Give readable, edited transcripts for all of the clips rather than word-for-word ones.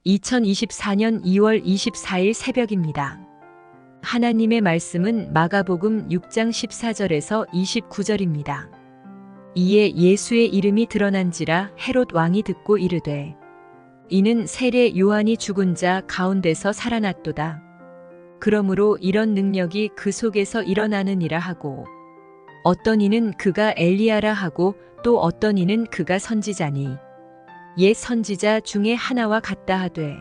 2024년 2월 24일 새벽입니다. 하나님의 말씀은 마가복음 6장 14절에서 29절입니다. 이에 예수의 이름이 드러난지라 헤롯 왕이 듣고 이르되 이는 세례 요한이 죽은 자 가운데서 살아났도다. 그러므로 이런 능력이 그 속에서 일어나느니라 하고 어떤 이는 그가 엘리야라 하고 또 어떤 이는 그가 선지자니 옛 선지자 중에 하나와 같다 하되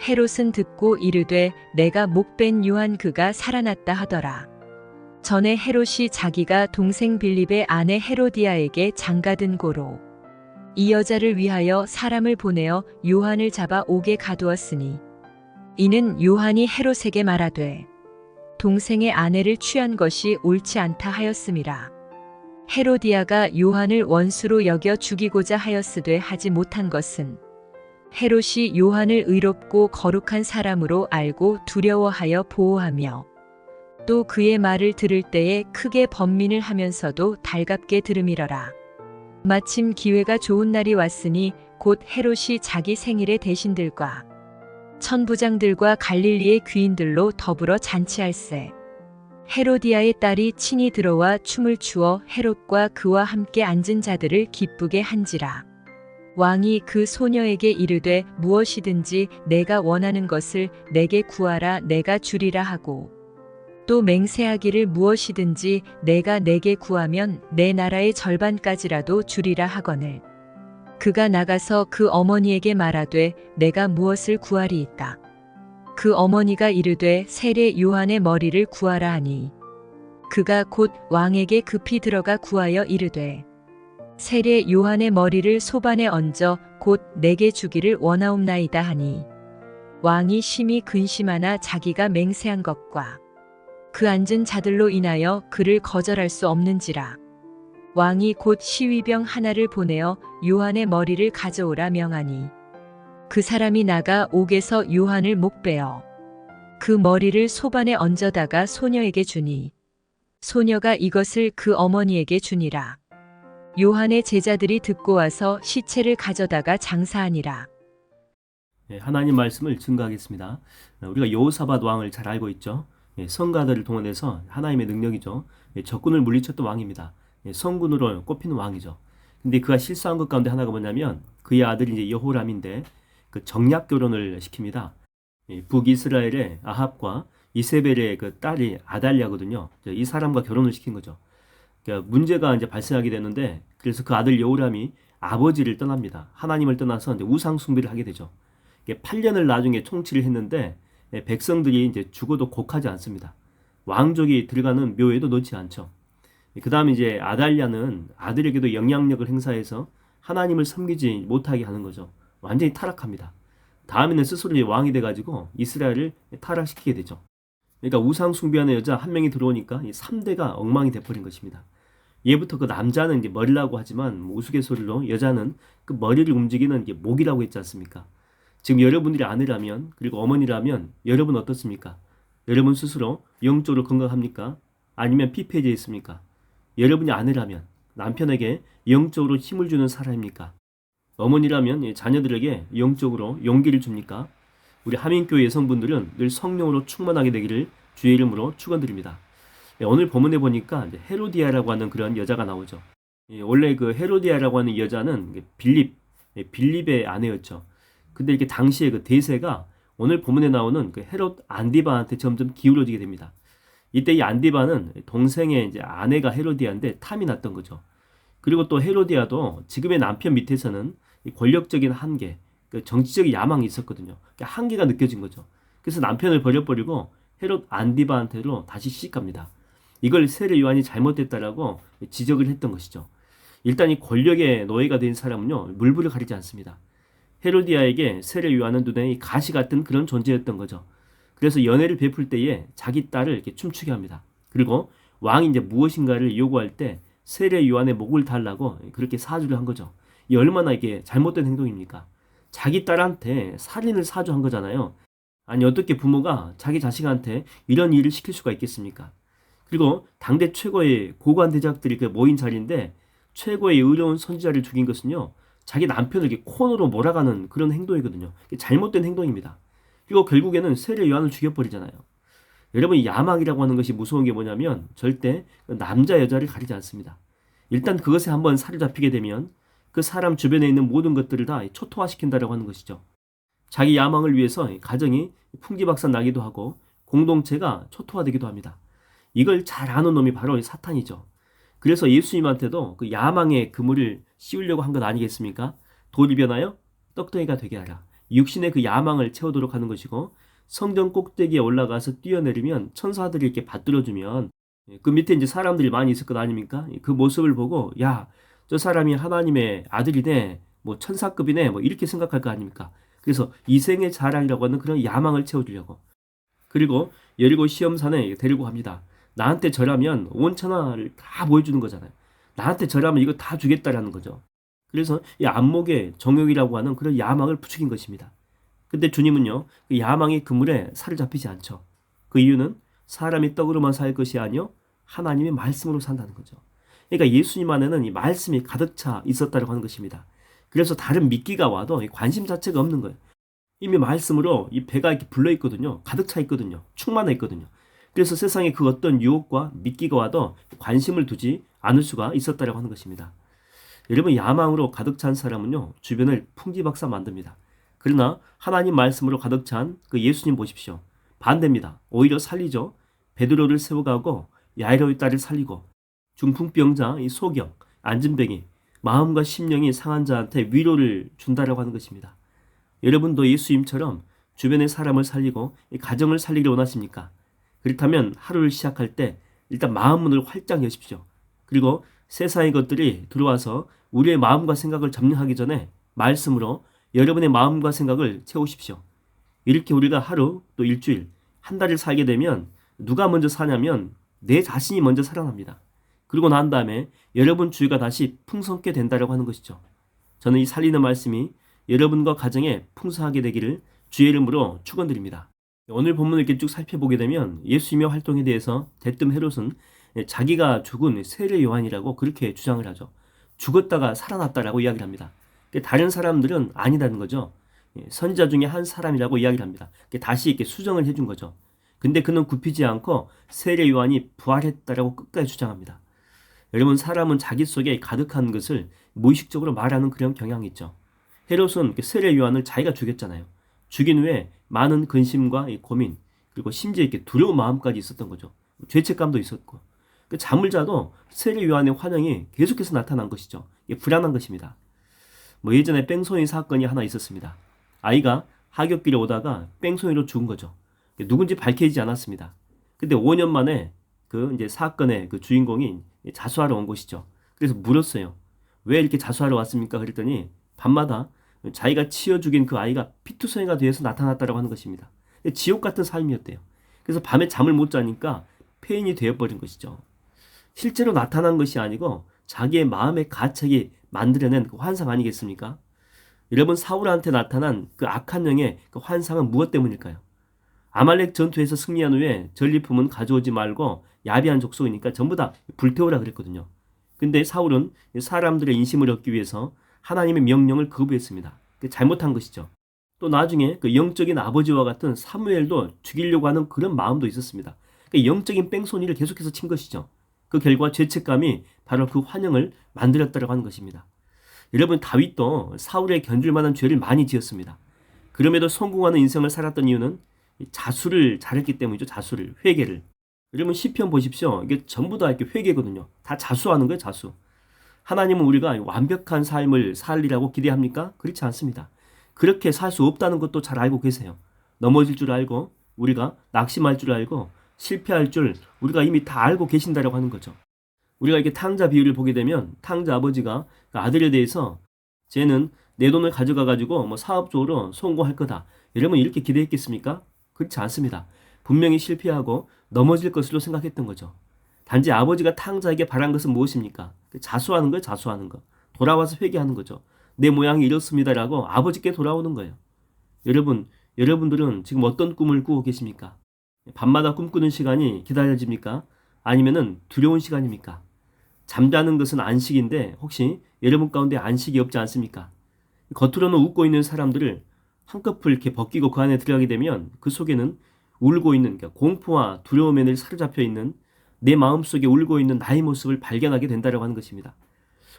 헤롯은 듣고 이르되 내가 목벤 요한 그가 살아났다 하더라. 전에 헤롯이 자기가 동생 빌립의 아내 헤로디아에게 장가든 고로 이 여자를 위하여 사람을 보내어 요한을 잡아 옥에 가두었으니 이는 요한이 헤롯에게 말하되 동생의 아내를 취한 것이 옳지 않다 하였음이라. 헤로디아가 요한을 원수로 여겨 죽이고자 하였으되 하지 못한 것은 헤롯이 요한을 의롭고 거룩한 사람으로 알고 두려워하여 보호하며 또 그의 말을 들을 때에 크게 번민을 하면서도 달갑게 들음이러라. 마침 기회가 좋은 날이 왔으니 곧 헤롯이 자기 생일에 대신들과 천부장들과 갈릴리의 귀인들로 더불어 잔치할세. 헤로디아의 딸이 친히 들어와 춤을 추어 헤롯과 그와 함께 앉은 자들을 기쁘게 한지라. 왕이 그 소녀에게 이르되 무엇이든지 내가 원하는 것을 내게 구하라 내가 주리라 하고 또 맹세하기를 무엇이든지 내가 내게 구하면 내 나라의 절반까지라도 주리라 하거늘 그가 나가서 그 어머니에게 말하되 내가 무엇을 구하리이까. 그 어머니가 이르되 세례 요한의 머리를 구하라 하니 그가 곧 왕에게 급히 들어가 구하여 이르되 세례 요한의 머리를 소반에 얹어 곧 내게 주기를 원하옵나이다 하니 왕이 심히 근심하나 자기가 맹세한 것과 그 앉은 자들로 인하여 그를 거절할 수 없는지라. 왕이 곧 시위병 하나를 보내어 요한의 머리를 가져오라 명하니 그 사람이 나가 옥에서 요한을 목베어 그 머리를 소반에 얹어다가 소녀에게 주니 소녀가 이것을 그 어머니에게 주니라. 요한의 제자들이 듣고 와서 시체를 가져다가 장사하니라. 하나님 말씀을 증거하겠습니다. 우리가 여호사밧 왕을 잘 알고 있죠. 성가들을 동원해서 하나님의 능력이죠. 적군을 물리쳤던 왕입니다. 성군으로 꼽히는 왕이죠. 근데 그가 실수한 것 가운데 하나가 뭐냐면 그의 아들이 이제 여호람인데 그 정략 결혼을 시킵니다. 북이스라엘의 아합과 이세벨의 그 딸이 아달랴거든요. 이 사람과 결혼을 시킨 거죠. 그러니까 문제가 이제 발생하게 되는데 그래서 그 아들 여호람이 아버지를 떠납니다. 하나님을 떠나서 이제 우상 숭배를 하게 되죠. 8년을 나중에 통치를 했는데 백성들이 이제 죽어도 곡하지 않습니다. 왕족이 들어가는 묘에도 놓지 않죠. 그 다음에 이제 아달랴는 아들에게도 영향력을 행사해서 하나님을 섬기지 못하게 하는 거죠. 완전히 타락합니다. 다음에는 스스로 왕이 돼가지고 이스라엘을 타락시키게 되죠. 그러니까 우상 숭배하는 여자 한 명이 들어오니까 이 3대가 엉망이 돼버린 것입니다. 예부터 그 남자는 이제 머리라고 하지만 우스갯소리로 여자는 그 머리를 움직이는 게 목이라고 했지 않습니까? 지금 여러분들이 아내라면 그리고 어머니라면 여러분 어떻습니까? 여러분 스스로 영적으로 건강합니까? 아니면 피폐해져 있습니까? 여러분이 아내라면 남편에게 영적으로 힘을 주는 사람입니까? 어머니라면 자녀들에게 영적으로 용기를 줍니까? 우리 하민교회 여성분들은 늘 성령으로 충만하게 되기를 주의 이름으로 축원드립니다. 오늘 본문에 보니까 헤로디아라고 하는 그런 여자가 나오죠. 원래 그 헤로디아라고 하는 여자는 빌립의 아내였죠. 근데 이렇게 당시에 그 대세가 오늘 본문에 나오는 그 헤롯 안디바한테 점점 기울어지게 됩니다. 이때 이 안디바는 동생의 이제 아내가 헤로디아인데 탐이 났던 거죠. 그리고 또 헤로디아도 지금의 남편 밑에서는 권력적인 한계, 그 정치적인 야망이 있었거든요. 한계가 느껴진 거죠. 그래서 남편을 버려버리고 헤롯 안디바한테로 다시 시집갑니다. 이걸 세례 요한이 잘못됐다라고 지적을 했던 것이죠. 일단 이 권력의 노예가 된 사람은요, 물불을 가리지 않습니다. 헤로디아에게 세례 요한은 눈에 가시 같은 그런 존재였던 거죠. 그래서 연애를 베풀 때에 자기 딸을 이렇게 춤추게 합니다. 그리고 왕이 이제 무엇인가를 요구할 때 세례 요한의 목을 달라고 그렇게 사주를 한 거죠. 이 얼마나 이게 잘못된 행동입니까? 자기 딸한테 살인을 사주한 거잖아요. 아니 어떻게 부모가 자기 자식한테 이런 일을 시킬 수가 있겠습니까? 그리고 당대 최고의 고관 대작들이 모인 자리인데 최고의 의로운 선지자를 죽인 것은요. 자기 남편을 이렇게 코너로 몰아가는 그런 행동이거든요. 잘못된 행동입니다. 그리고 결국에는 세례 요한을 죽여버리잖아요. 여러분, 이 야망이라고 하는 것이 무서운 게 뭐냐면 절대 남자 여자를 가리지 않습니다. 일단 그것에 한번 사로잡히게 되면 그 사람 주변에 있는 모든 것들을 다 초토화시킨다라고 하는 것이죠. 자기 야망을 위해서 가정이 풍지박산 나기도 하고 공동체가 초토화되기도 합니다. 이걸 잘 아는 놈이 바로 사탄이죠. 그래서 예수님한테도 그 야망의 그물을 씌우려고 한 것 아니겠습니까? 돌이 변하여 떡덩이가 되게 하라. 육신의 그 야망을 채우도록 하는 것이고, 성전 꼭대기에 올라가서 뛰어내리면 천사들이 이렇게 받들어주면 그 밑에 이제 사람들이 많이 있을 것 아닙니까? 그 모습을 보고 야, 저 사람이 하나님의 아들이네, 뭐 천사급이네, 뭐 이렇게 생각할 거 아닙니까? 그래서 이생의 자랑이라고 하는 그런 야망을 채워주려고. 그리고 여리고 시험산에 데리고 갑니다. 나한테 절하면 온 천하를 다 보여주는 거잖아요. 나한테 절하면 이거 다 주겠다라는 거죠. 그래서 이 안목의 정욕이라고 하는 그런 야망을 부추긴 것입니다. 근데 주님은요, 그 야망의 그물에 살을 잡히지 않죠. 그 이유는 사람이 떡으로만 살 것이 아니요 하나님의 말씀으로 산다는 거죠. 그러니까 예수님 안에는 이 말씀이 가득 차 있었다고 하는 것입니다. 그래서 다른 미끼가 와도 관심 자체가 없는 거예요. 이미 말씀으로 이 배가 이렇게 불러 있거든요. 가득 차 있거든요. 충만해 있거든요. 그래서 세상에 그 어떤 유혹과 미끼가 와도 관심을 두지 않을 수가 있었다고 하는 것입니다. 여러분, 야망으로 가득 찬 사람은요, 주변을 풍지박산 만듭니다. 그러나 하나님 말씀으로 가득 찬 그 예수님 보십시오. 반대입니다. 오히려 살리죠. 베드로를 세워가고 야이로의 딸을 살리고, 중풍병자 이 소경, 안진뱅이, 마음과 심령이 상한 자한테 위로를 준다라고 하는 것입니다. 여러분도 예수님처럼 주변의 사람을 살리고 가정을 살리기를 원하십니까? 그렇다면 하루를 시작할 때 일단 마음 문을 활짝 여십시오. 그리고 세상의 것들이 들어와서 우리의 마음과 생각을 점령하기 전에 말씀으로 여러분의 마음과 생각을 채우십시오. 이렇게 우리가 하루 또 일주일, 한 달을 살게 되면 누가 먼저 사냐면 내 자신이 먼저 살아납니다. 그리고 난 다음에 여러분 주위가 다시 풍성케 된다고 하는 것이죠. 저는 이 살리는 말씀이 여러분과 가정에 풍성하게 되기를 주의 이름으로 축원드립니다. 오늘 본문을 이렇게 쭉 살펴보게 되면 예수님의 활동에 대해서 대뜸 헤롯은 자기가 죽은 세례 요한이라고 그렇게 주장을 하죠. 죽었다가 살아났다라고 이야기를 합니다. 다른 사람들은 아니라는 거죠. 선지자 중에 한 사람이라고 이야기를 합니다. 다시 이렇게 수정을 해준 거죠. 근데 그는 굽히지 않고 세례 요한이 부활했다라고 끝까지 주장합니다. 여러분, 사람은 자기 속에 가득한 것을 무의식적으로 말하는 그런 경향이 있죠. 헤롯은 세례 요한을 자기가 죽였잖아요. 죽인 후에 많은 근심과 고민, 그리고 심지어 이렇게 두려운 마음까지 있었던 거죠. 죄책감도 있었고, 잠을 자도 세례 요한의 환영이 계속해서 나타난 것이죠. 이게 불안한 것입니다. 예전에 뺑소니 사건이 하나 있었습니다. 아이가 하굣길에 오다가 뺑소니로 죽은 거죠. 누군지 밝혀지지 않았습니다. 근데 5년 만에 그 이제 사건의 그 주인공이 자수하러 온 것이죠. 그래서 물었어요. 왜 이렇게 자수하러 왔습니까? 그랬더니 밤마다 자기가 치어 죽인 그 아이가 피투성이가 되어서 나타났다고 하는 것입니다. 지옥 같은 삶이었대요. 그래서 밤에 잠을 못 자니까 폐인이 되어버린 것이죠. 실제로 나타난 것이 아니고 자기의 마음의 가책이 만들어낸 그 환상 아니겠습니까? 여러분, 사울한테 나타난 그 악한 영의 그 환상은 무엇 때문일까요? 아말렉 전투에서 승리한 후에 전리품은 가져오지 말고 야비한 족속이니까 전부 다 불태우라 그랬거든요. 근데 사울은 사람들의 인심을 얻기 위해서 하나님의 명령을 거부했습니다. 잘못한 것이죠. 또 나중에 그 영적인 아버지와 같은 사무엘도 죽이려고 하는 그런 마음도 있었습니다. 영적인 뺑소니를 계속해서 친 것이죠. 그 결과 죄책감이 바로 그 환영을 만들었다고 하는 것입니다. 여러분, 다윗도 사울에 견줄 만한 죄를 많이 지었습니다. 그럼에도 성공하는 인생을 살았던 이유는 자수를 잘했기 때문이죠. 자수를, 회개를. 여러분, 시편 보십시오. 이게 전부 다 이렇게 회개거든요. 다 자수하는 거예요, 자수. 하나님은 우리가 완벽한 삶을 살리라고 기대합니까? 그렇지 않습니다. 그렇게 살 수 없다는 것도 잘 알고 계세요. 넘어질 줄 알고, 우리가 낙심할 줄 알고, 실패할 줄 우리가 이미 다 알고 계신다라고 하는 거죠. 우리가 이렇게 탕자 비유를 보게 되면 탕자 아버지가 그 아들에 대해서 쟤는 내 돈을 가져가 가지고 사업적으로 성공할 거다. 여러분, 이렇게 기대했겠습니까? 그렇지 않습니다. 분명히 실패하고 넘어질 것으로 생각했던 거죠. 단지 아버지가 탕자에게 바란 것은 무엇입니까? 자수하는 거예요, 자수하는 거. 돌아와서 회개하는 거죠. 내 모양이 이렇습니다라고 아버지께 돌아오는 거예요. 여러분들은 지금 어떤 꿈을 꾸고 계십니까? 밤마다 꿈꾸는 시간이 기다려집니까? 아니면은 두려운 시간입니까? 잠자는 것은 안식인데 혹시 여러분 가운데 안식이 없지 않습니까? 겉으로는 웃고 있는 사람들을 한꺼풀 이렇게 벗기고 그 안에 들어가게 되면 그 속에는 울고 있는, 그러니까 공포와 두려움에 늘 사로잡혀 있는 내 마음속에 울고 있는 나의 모습을 발견하게 된다고 하는 것입니다.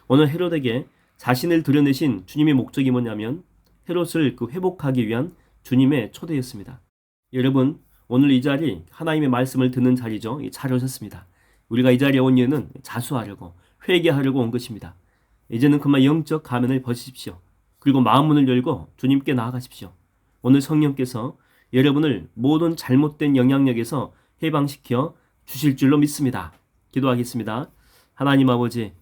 오늘 헤롯에게 자신을 드러내신 주님의 목적이 뭐냐면 헤롯을 회복하기 위한 주님의 초대였습니다. 여러분, 오늘 이 자리 하나님의 말씀을 듣는 자리죠. 잘 오셨습니다. 우리가 이 자리에 온 이유는 자수하려고, 회개하려고 온 것입니다. 이제는 그만 영적 가면을 벗으십시오. 그리고 마음문을 열고 주님께 나아가십시오. 오늘 성령께서 여러분을 모든 잘못된 영향력에서 해방시켜 주실 줄로 믿습니다. 기도하겠습니다. 하나님 아버지,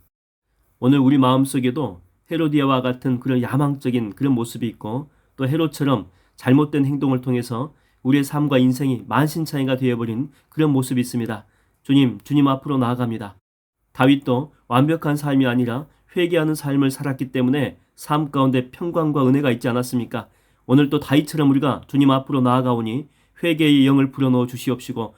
오늘 우리 마음속에도 헤로디아와 같은 그런 야망적인 그런 모습이 있고 또 헤롯처럼 잘못된 행동을 통해서 우리의 삶과 인생이 만신창이가 되어버린 그런 모습이 있습니다. 주님 앞으로 나아갑니다. 다윗도 완벽한 삶이 아니라 회개하는 삶을 살았기 때문에 삶 가운데 평강과 은혜가 있지 않았습니까? 오늘 또 다윗처럼 우리가 주님 앞으로 나아가오니 회개의 영을 불어넣어 주시옵시고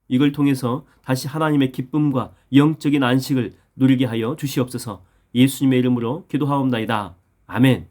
이걸 통해서 다시 하나님의 기쁨과 영적인 안식을 누리게 하여 주시옵소서. 예수님의 이름으로 기도하옵나이다. 아멘.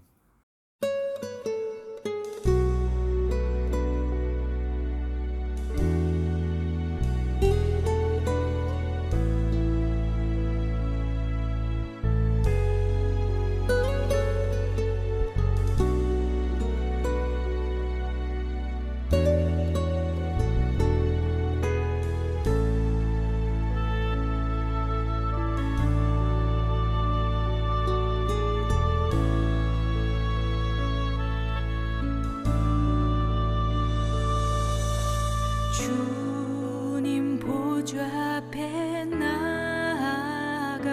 주님 보좌 앞에 나아가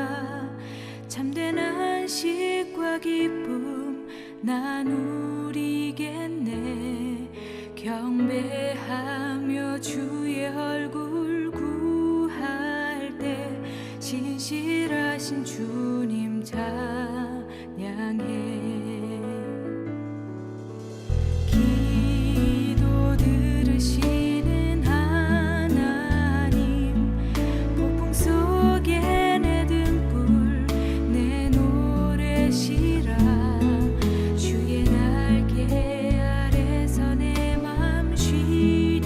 참된 안식과 기쁨 나누리겠네. 경배하며 주의 얼굴 구할 때 신실하신 주님 찬양해. 기도 들으시는 하나님, 폭풍 속에 내 등불 내 노래시라. 주의 날개 아래서 내 맘 쉬리니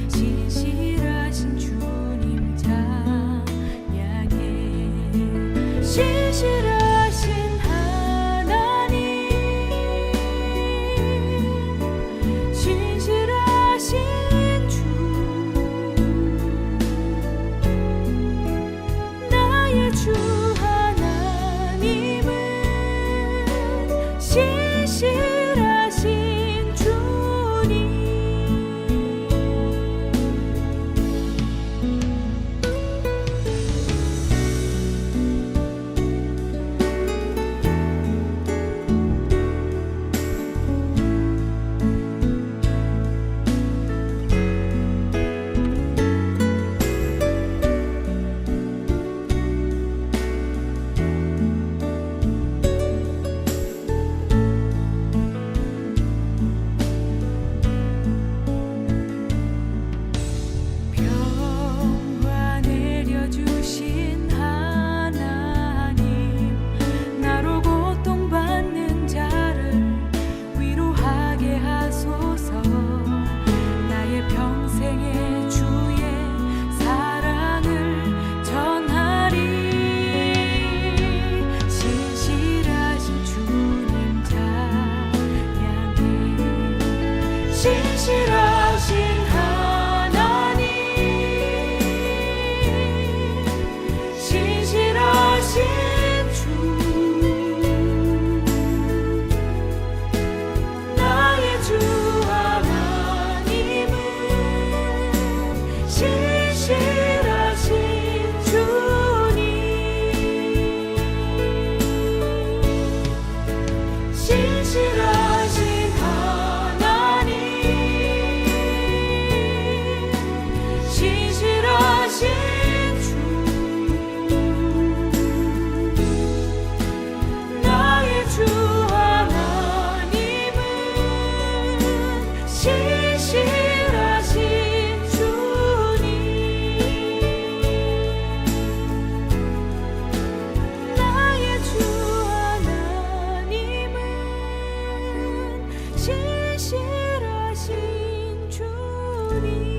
신실하신 주님 찬양해. 신실하신 하나님, 신실하신 주, 나의 주 하나님은 신실하신 주님. 평화 내려주신 하나님, 나로 고통받는 자를 위로하게 하소서. 나의 평생의 주의 사랑을 전하리. 신실하신 주님 찬양해. 신실하신 하나님, 신실하신 주, 나의 주 하나님은 신실하신 주님. 신실하신 하나님, 주님